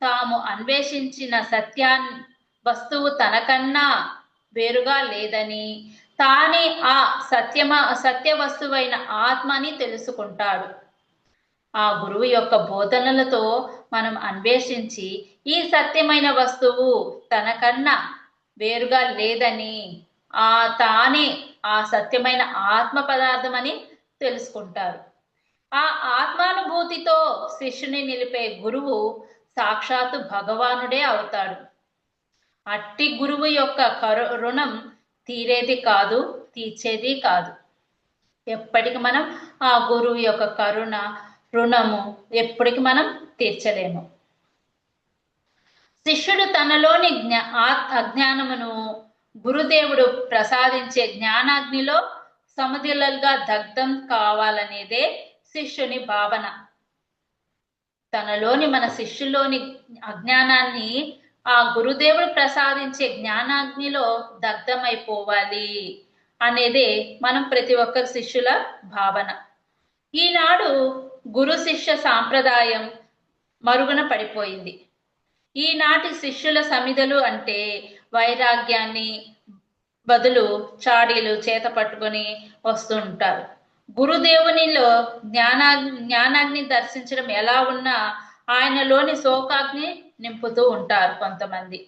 తాము అన్వేషించిన వస్తువు తనకన్నా వేరుగా లేదని, తానే ఆ సత్య వస్తువైన ఆత్మని తెలుసుకుంటాడు. ఆ గురువు యొక్క బోధనలతో మనం అన్వేషించి ఈ సత్యమైన వస్తువు తనకన్నా వేరుగా లేదని, తానే ఆ సత్యమైన ఆత్మ పదార్థం అని తెలుసుకుంటారు. ఆ ఆత్మానుభూతితో శిష్యుని నిలిపే గురువు సాక్షాత్తు భగవానుడే అవుతాడు. అట్టి గురువు యొక్క రుణం తీరేది కాదు, తీర్చేది కాదు. ఎప్పటికి మనం ఆ గురువు యొక్క కరుణ రుణము ఎప్పటికి మనం తీర్చలేము. శిష్యుడు తనలోని అజ్ఞానమును గురుదేవుడు ప్రసాదించే జ్ఞానాగ్నిలో సమధిలలుగా దగ్ధం కావాలనేదే శిష్యుని భావన. తనలోని మన శిష్యులోని అజ్ఞానాన్ని ఆ గురుదేవుడు ప్రసాదించే జ్ఞానాగ్నిలో దగ్ధమైపోవాలి అనేదే మనం ప్రతి ఒక్కరి శిష్యుల భావన. ఈనాడు గురు శిష్య సాంప్రదాయం మరుగున పడిపోయింది. ఈనాటి శిష్యుల సమిధలు అంటే వైరాగ్యాన్ని బదులు చాడీలు చేత పట్టుకొని వస్తుంటారు. గురుదేవునిలో జ్ఞానాగ్ని దర్శించడం ఎలా ఉన్నా ఆయనలోని శోకాగ్ని నింపుతూ ఉంటారు కొంతమంది.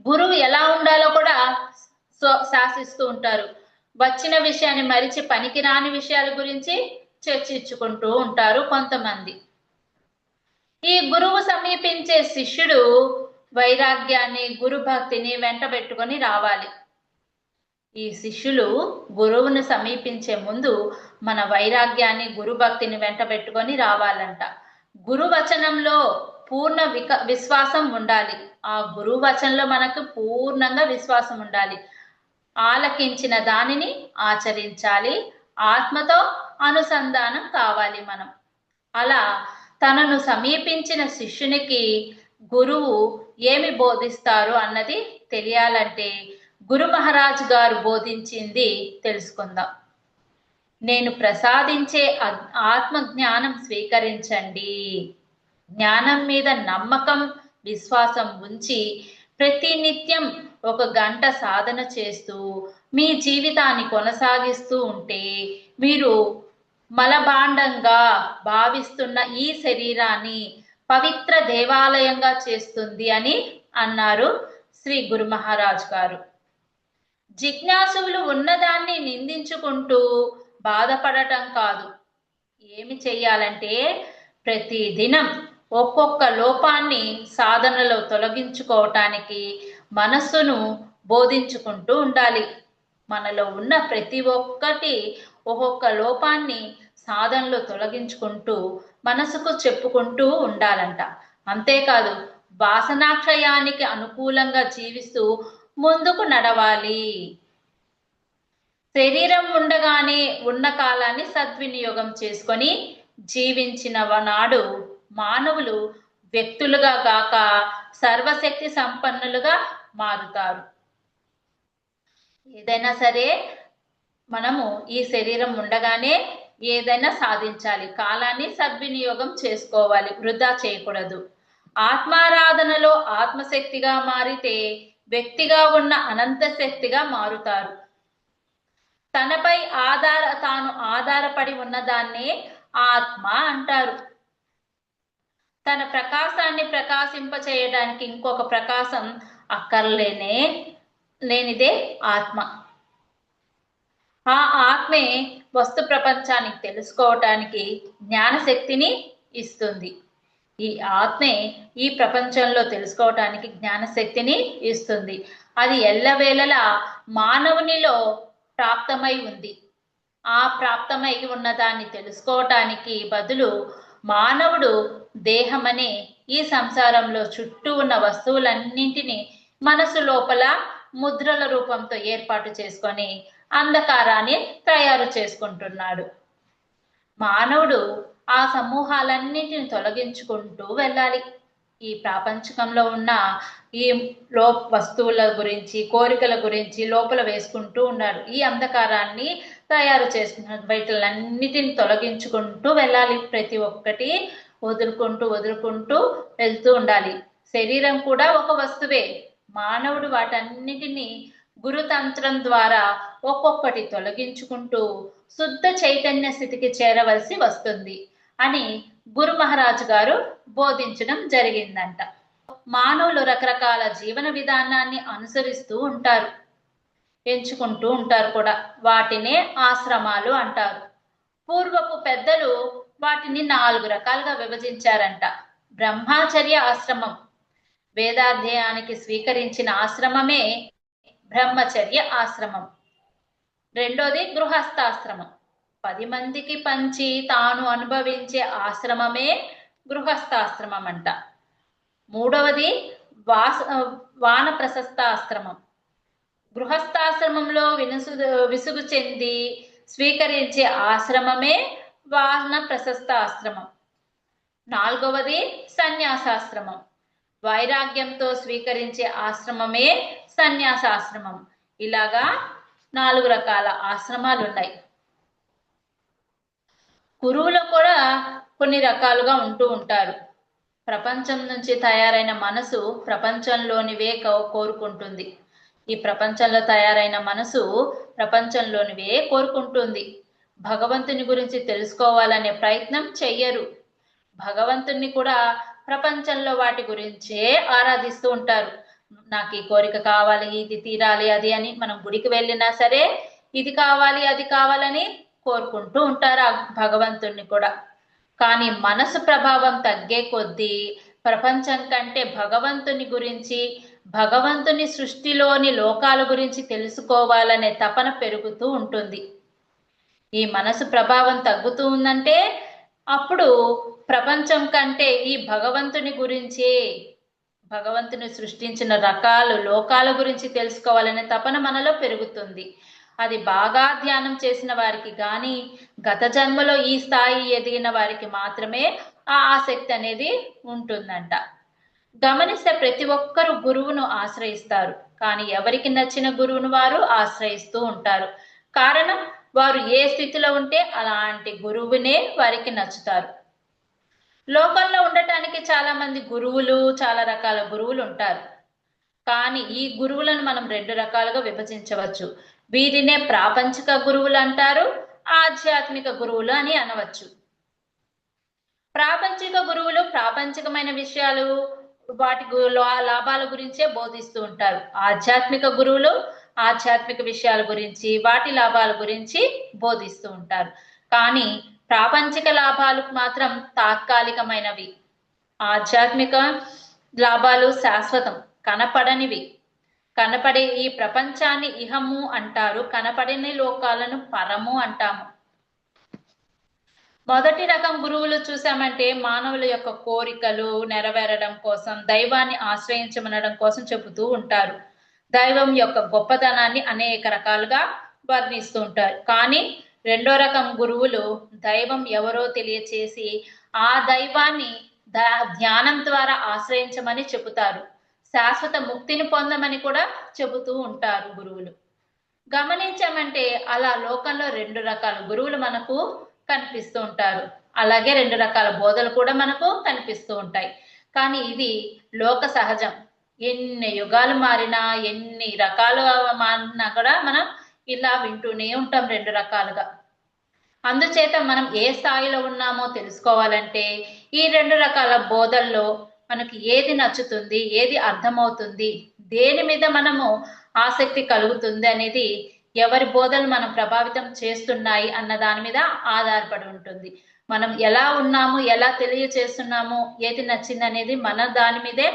గురువు ఎలా ఉండాలో కూడా శాసిస్తూ ఉంటారు. వచ్చిన విషయాన్ని మరిచి పనికిరాని విషయాల గురించి చర్చించుకుంటూ ఉంటారు కొంతమంది. ఈ గురువు సమీపించే శిష్యుడు వైరాగ్యాన్ని గురు భక్తిని వెంటబెట్టుకొని రావాలి. ఈ శిష్యులు గురువును సమీపించే ముందు మన వైరాగ్యాన్ని గురు భక్తిని వెంటబెట్టుకొని రావాలంట. గురు వచనంలో పూర్ణ విశ్వాసం ఉండాలి. ఆ గురు వచనంలో మనకు పూర్ణంగా విశ్వాసం ఉండాలి. ఆలకించిన దానిని ఆచరించాలి. ఆత్మతో అనుసంధానం కావాలి మనం. అలా తనను సమీపించిన శిష్యునికి గురువు ఏమి బోధిస్తారు అన్నది తెలియాలంటే గురు మహారాజ్ గారు బోధించింది తెలుసుకుందాం. నేను ప్రసాదించే ఆత్మ జ్ఞానం స్వీకరించండి. జ్ఞానం మీద నమ్మకం విశ్వాసం ఉంచి ప్రతినిత్యం 1 గంట సాధన చేస్తూ మీ జీవితాన్ని కొనసాగిస్తూ ఉంటే మీరు మలభాండంగా భావిస్తున్న ఈ శరీరాన్ని పవిత్ర దేవాలయంగా చేస్తుంది అని అన్నారు శ్రీ గురు మహారాజ్ గారు. జిజ్ఞాసులు ఉన్నదాన్ని నిందించుకుంటూ బాధపడటం కాదు. ఏమి చెయ్యాలంటే ప్రతి దినం ఒక్కొక్క లోపాన్ని సాధనలో తొలగించుకోవటానికి మనస్సును బోధించుకుంటూ ఉండాలి. మనలో ఉన్న ప్రతి ఒక్కటి ఒక్కొక్క లోపాన్ని సాధనలో తొలగించుకుంటూ మనసుకు చెప్పుకుంటూ ఉండాలంట. అంతేకాదు వాసనాక్షయానికి అనుకూలంగా జీవిస్తూ ముందుకు నడవాలి. శరీరం ఉండగానే ఉన్న కాలాన్ని సద్వినియోగం చేసుకొని జీవించిన నాడు మానవులు వ్యక్తులుగా గాక సర్వశక్తి సంపన్నులుగా మారుతారు. ఏదైనా సరే మనము ఈ శరీరం ఉండగానే ఏదైనా సాధించాలి. కాలాన్ని సద్వినియోగం చేసుకోవాలి, వృధా చేయకూడదు. ఆత్మారాధనలో ఆత్మశక్తిగా మారితే వ్యక్తిగా ఉన్న అనంత శక్తిగా మారుతారు. తనపై తాను ఆధారపడి ఉన్నదాన్నే ఆత్మ అంటారు. తన ప్రకాశాన్ని ప్రకాశింపచేయడానికి ఇంకొక ప్రకాశం లేనిదే ఆత్మ. ఆ ఆత్మే వస్తు ప్రపంచాన్ని తెలుసుకోవటానికి జ్ఞానశక్తిని ఇస్తుంది. ఈ ఆత్మే ఈ ప్రపంచంలో తెలుసుకోవటానికి జ్ఞానశక్తిని ఇస్తుంది. అది ఎల్లవేళలా మానవునిలో ప్రాప్తమై ఉంది. ఆ ప్రాప్తమై ఉన్నదాన్ని తెలుసుకోవటానికి బదులు మానవుడు దేహమనే ఈ సంసారంలో చుట్టూ ఉన్న వస్తువులన్నింటినీ మనసు లోపల ముద్రల రూపంతో ఏర్పాటు చేసుకొని అంధకారాన్ని తయారు చేసుకుంటున్నాడు. మానవుడు ఆ సమూహాలన్నింటిని తొలగించుకుంటూ వెళ్ళాలి. ఈ ప్రాపంచకంలో ఉన్న ఈ వస్తువుల గురించి కోరికల గురించి లోపల వేసుకుంటూ ఉన్నాడు. ఈ అంధకారాన్ని తయారు చేసుకుంటున్నాడు. వీటిలన్నిటిని తొలగించుకుంటూ వెళ్ళాలి. ప్రతి ఒక్కటి వదులుకుంటూ వెళ్తూ ఉండాలి. శరీరం కూడా ఒక వస్తువే. మానవుడు వాటన్నిటినీ గురుతంత్రం ద్వారా ఒక్కొక్కటి తొలగించుకుంటూ శుద్ధ చైతన్య స్థితికి చేరవలసి వస్తుంది అని గురు మహారాజు గారు బోధించడం జరిగిందంట. మానవులు రకరకాల జీవన విధానాన్ని అనుసరిస్తూ ఉంటారు, ఎంచుకుంటూ ఉంటారు కూడా. వాటినే ఆశ్రమాలు అంటారు. పూర్వపు పెద్దలు వాటిని 4 రకాలుగా విభజించారంట. బ్రహ్మచర్య ఆశ్రమం, వేదాధ్యయనానికి స్వీకరించిన ఆశ్రమమే బ్రహ్మచర్య ఆశ్రమం. రెండోది గృహస్థాశ్రమం, 10 మందికి పంచి తాను అనుభవించే ఆశ్రమమే గృహస్థాశ్రమం అంట. మూడవది వానప్రస్థాశ్రమం, గృహస్థాశ్రమంలో విసుగు చెంది స్వీకరించే ఆశ్రమమే వానప్రస్థాశ్రమం. నాలుగవది సన్యాసాశ్రమం, వైరాగ్యంతో స్వీకరించే ఆశ్రమమే సన్యాసాశ్రమం. ఇలాగా 4 రకాల ఆశ్రమాలు ఉన్నాయి. గురువులు కూడా కొన్ని రకాలుగా ఉంటూ ఉంటారు. ప్రపంచం నుంచి తయారైన మనసు ప్రపంచంలోనివే కోరుకుంటుంది. ఈ ప్రపంచంలో తయారైన మనసు ప్రపంచంలోనివే కోరుకుంటుంది. భగవంతుని గురించి తెలుసుకోవాలనే ప్రయత్నం చెయ్యరు. భగవంతుని కూడా ప్రపంచంలో వాటి గురించే ఆరాధిస్తూ ఉంటారు. నాకు ఈ కోరిక కావాలి, ఇది తీరాలి, అది అని మనం గుడికి వెళ్ళినా సరే ఇది కావాలి అది కావాలని కోరుకుంటూ ఉంటారు ఆ భగవంతుణ్ణి కూడా. కానీ మనసు ప్రభావం తగ్గే కొద్దీ ప్రపంచం కంటే భగవంతుని గురించి, భగవంతుని సృష్టిలోని లోకాల గురించి తెలుసుకోవాలనే తపన పెరుగుతూ ఉంటుంది. ఈ మనసు ప్రభావం తగ్గుతూ ఉందంటే అప్పుడు ప్రపంచం కంటే ఈ భగవంతుని గురించే, భగవంతుని సృష్టించిన రకాలు లోకాల గురించి తెలుసుకోవాలనే తపన మనలో పెరుగుతుంది. అది బాగా ధ్యానం చేసిన వారికి కానీ, గత జన్మలో ఈ స్థాయి ఎదిగిన వారికి మాత్రమే ఆ ఆసక్తి అనేది ఉంటుందంట. గమనిస్తే ప్రతి ఒక్కరు గురువును ఆశ్రయిస్తారు, కానీ ఎవరికి నచ్చిన గురువును వారు ఆశ్రయిస్తూ ఉంటారు. కారణం, వారు ఏ స్థితిలో ఉంటే అలాంటి గురువునే వారికి నచ్చుతారు. లోకంలో ఉండటానికి చాలా మంది గురువులు, చాలా రకాల గురువులు ఉంటారు. కానీ ఈ గురువులను మనం 2 రకాలుగా విభజించవచ్చు. వీరినే ప్రాపంచిక గురువులు అంటారు, ఆధ్యాత్మిక గురువులు అని అనవచ్చు. ప్రాపంచిక గురువులు ప్రాపంచికమైన విషయాలు, వాటి లాభాల గురించే బోధిస్తూ ఉంటారు. ఆధ్యాత్మిక గురువులు ఆధ్యాత్మిక విషయాల గురించి, వాటి లాభాల గురించి బోధిస్తూ ఉంటారు. కానీ ప్రాపంచిక లాభాలు మాత్రం తాత్కాలికమైనవి. ఆధ్యాత్మిక లాభాలు శాశ్వతం, కనపడనివి. కనపడే ఈ ప్రపంచాన్ని ఇహము అంటారు, కనపడని లోకాలను పరము అంటాము. మొదటి రకం గురువులు చూసామంటే మానవుల యొక్క కోరికలు నెరవేరడం కోసం, దైవాన్ని ఆశ్రయించమనడం కోసం చెబుతూ ఉంటారు. దైవం యొక్క గొప్పతనాన్ని అనేక రకాలుగా వర్ణిస్తూ ఉంటారు. కానీ రెండో రకం గురువులు దైవం ఎవరో తెలియచేసి ఆ దైవాన్ని ధ్యానం ద్వారా ఆశ్రయించమని చెబుతారు. శాశ్వత ముక్తిని పొందమని కూడా చెబుతూ ఉంటారు గురువులు. గమనించామంటే అలా లోకంలో 2 రకాల గురువులు మనకు కనిపిస్తూ ఉంటారు. అలాగే 2 రకాల బోధలు కూడా మనకు కనిపిస్తూ ఉంటాయి. కానీ ఇది లోక సహజం. ఎన్ని యుగాలు మారినా, ఎన్ని రకాలు మారినా కూడా మనం ఇలా వింటూనే ఉంటాం 2 రకాలుగా. అందుచేత మనం ఏ స్థాయిలో ఉన్నామో తెలుసుకోవాలంటే ఈ 2 రకాల బోధల్లో మనకి ఏది నచ్చుతుంది, ఏది అర్థమవుతుంది, దేని మీద మనము ఆసక్తి కలుగుతుంది అనేది, ఎవరి బోధలు మనం ప్రభావితం చేస్తున్నాయి అన్న దాని మీద ఆధారపడి ఉంటుంది. మనం ఎలా ఉన్నాము, ఎలా తెలియచేస్తున్నాము, ఏది నచ్చింది అనేది మన దాని మీదే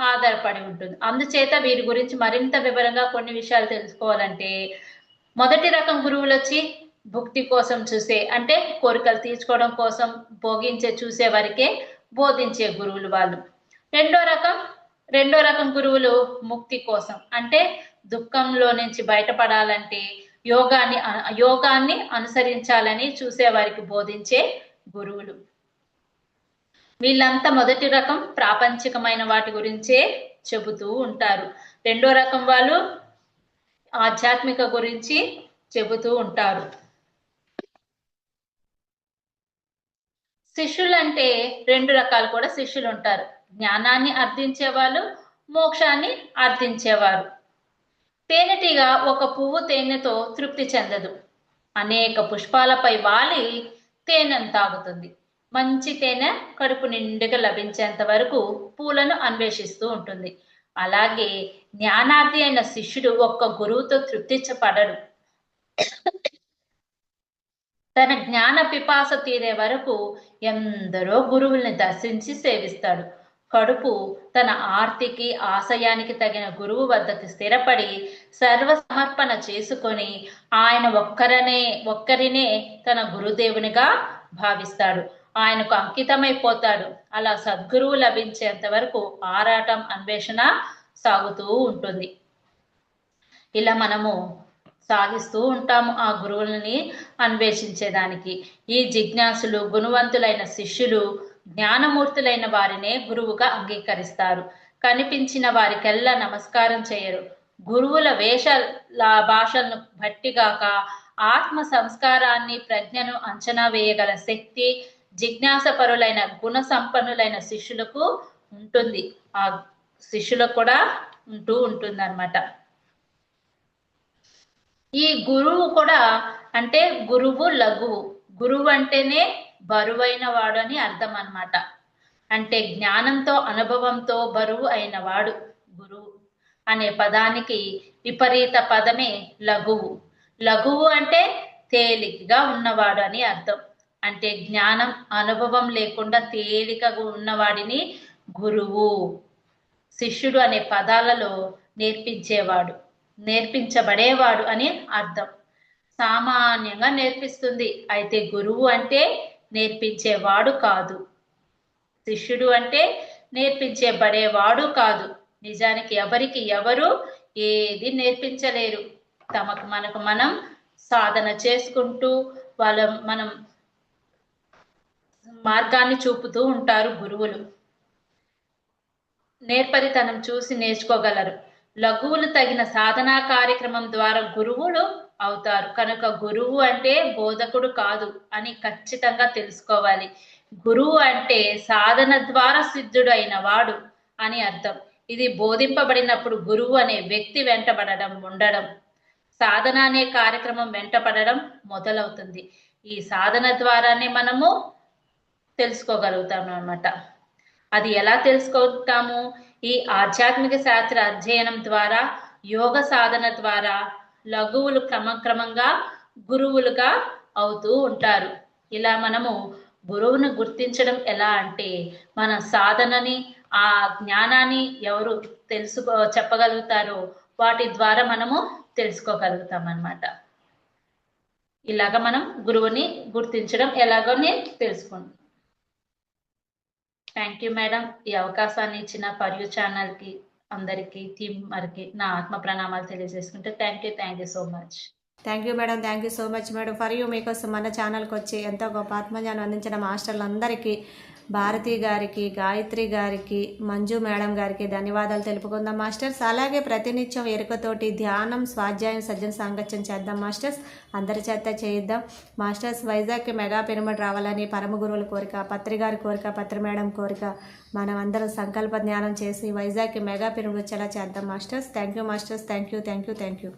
ఆధారపడి ఉంటుంది. అందుచేత వీరి గురించి మరింత వివరంగా కొన్ని విషయాలు తెలుసుకోవాలంటే, మొదటి రకం గురువులు వచ్చి భుక్తి కోసం చూసే, అంటే కోరికలు తీర్చుకోవడం కోసం భోగించే చూసే వరకే బోధించే గురువులు వాళ్ళు. రెండో రకం గురువులు ముక్తి కోసం, అంటే దుఃఖంలో నుంచి బయటపడాలంటే యోగాన్ని అనుసరించాలని చూసే వారికి బోధించే గురువులు. వీళ్ళంతా మొదటి రకం ప్రాపంచికమైన వాటి గురించే చెబుతూ ఉంటారు. రెండో రకం వాళ్ళు ఆధ్యాత్మిక గురించి చెబుతూ ఉంటారు. శిష్యులు అంటే 2 రకాలు కూడా శిష్యులు ఉంటారు. జ్ఞానాన్ని అర్థించేవాళ్ళు, మోక్షాన్ని అర్థించేవారు. తేనెటీగ ఒక పువ్వు తేనెతో తృప్తి చెందదు. అనేక పుష్పాలపై వాలి తేనెను తాగుతుంది. మంచి తేనె కడుపు నిండుగా లభించేంత వరకు పూలను అన్వేషిస్తూ ఉంటుంది. అలాగే జ్ఞానార్థి అయిన శిష్యుడు ఒక్క గురువుతో తృప్తించబడడు. తన జ్ఞాన పిపాస తీరే వరకు ఎందరో గురువుల్ని దర్శించి సేవిస్తాడు. కడుపు తన ఆర్తికి ఆశయానికి తగిన గురువు వద్దకు స్థిరపడి సర్వ సమర్పణ చేసుకొని ఆయన ఒక్కరినే తన గురుదేవునిగా భావిస్తాడు. ఆయనకు అంకితమైపోతాడు. అలా సద్గురువు లభించేంత వరకు ఆరాటం అన్వేషణ సాగుతూ ఉంటుంది. ఇలా మనము సాగిస్తూ ఉంటాము ఆ గురువులని అన్వేషించేదానికి. ఈ జిజ్ఞాసులు గుణవంతులైన శిష్యులు జ్ఞానమూర్తులైన వారినే గురువుగా అంగీకరిస్తారు. కనిపించిన వారికెల్లా నమస్కారం చేయరు. గురువుల భాషలను బట్టిగాక ఆత్మ సంస్కారాన్ని ప్రజ్ఞను అంచనా వేయగల శక్తి జిజ్ఞాసపరులైన గుణ సంపన్నులైన శిష్యులకు ఉంటుంది. ఆ శిష్యులకు కూడా ఉంటుంది అన్నమాట. ఈ గురువు కూడా అంటే గురువు లఘువు. గురువు అంటేనే బరువైన వాడు అని అర్థం అన్నమాట. అంటే జ్ఞానంతో అనుభవంతో బరువు అయిన వాడు. గురువు అనే పదానికి విపరీత పదమే లఘువు. లఘువు అంటే తేలికగా ఉన్నవాడు అని అర్థం. అంటే జ్ఞానం అనుభవం లేకుండా తేలికగా ఉన్నవాడిని గురువు. శిష్యుడు అనే పదాలలో నేర్పించేవాడు, నేర్పించబడేవాడు అని అర్థం. సామాన్యంగా నేర్పిస్తుంది. అయితే గురువు అంటే నేర్పించేవాడు కాదు. శిష్యుడు అంటే నేర్పించబడేవాడు కాదు. నిజానికి ఎవరు ఏది నేర్పించలేరు. మనకు మనం సాధన చేసుకుంటూ మనం మార్గాన్ని చూపుతూ ఉంటారు గురువులు. నేర్పరితనం చూసి నేర్చుకోగలరు. లఘువులు తగిన సాధనా కార్యక్రమం ద్వారా గురువులు అవుతారు. కనుక గురువు అంటే బోధకుడు కాదు అని ఖచ్చితంగా తెలుసుకోవాలి. గురువు అంటే సాధన ద్వారా సిద్ధుడు అయిన వాడు అని అర్థం. ఇది బోధింపబడినప్పుడు గురువు అనే వ్యక్తి వెంటబడడం ఉండడం, సాధన అనే కార్యక్రమం వెంటపడడం మొదలవుతుంది. ఈ సాధన ద్వారానే మనము తెలుసుకోగలుగుతాము అన్నమాట. అది ఎలా తెలుసుకుంటాము? ఈ ఆధ్యాత్మిక శాస్త్ర అధ్యయనం ద్వారా, యోగ సాధన ద్వారా లఘువులు క్రమక్రమంగా గురువులుగా అవుతూ ఉంటారు. ఇలా మనము గురువును గుర్తించడం ఎలా అంటే, మన సాధనని ఆ జ్ఞానాన్ని ఎవరు చెప్పగలుగుతారో వాటి ద్వారా మనము తెలుసుకోగలుగుతాం అన్నమాట. ఇలాగ మనం గురువుని గుర్తించడం ఎలాగో నేను తెలుసుకుంటాం. Thank you madam. ఈ అవకాశాన్ని ఇచ్చిన పర్యూ ఛానల్కి అందరికీ టీమ్ వారికి నా ఆత్మ ప్రణామాలు తెలియజేసుకుంటే thank you so much. Thank you madam. Thank you so much madam. For you మీకోసం మన ఛానల్కి వచ్చి ఎంతో గొప్ప ఆత్మజ్ఞానం అందించిన మాస్టర్లందరికీ, భారతి గారికి, గాయత్రి గారికి, మంజు మేడం గారికి ధన్యవాదాలు తెలుపుకుందాం మాస్టర్స్. అలాగే ప్రతినిత్యం ఎరుకతోటి ధ్యానం, స్వాధ్యాయం, సజ్జన సాంగత్యం చేద్దాం మాస్టర్స్. అందరి చేత చేయిద్దాం మాస్టర్స్. వైజాగ్కి మెగా పిరమిడ్ రావాలని పరమ గురువుల కోరిక, పత్రి గారి కోరిక, పత్రి మేడం కోరిక. మనం అందరం సంకల్ప జ్ఞానం చేసి వైజాగ్కి మెగా పిరమిడ్ వచ్చేలా చేద్దాం masters. Thank you masters. Thank you.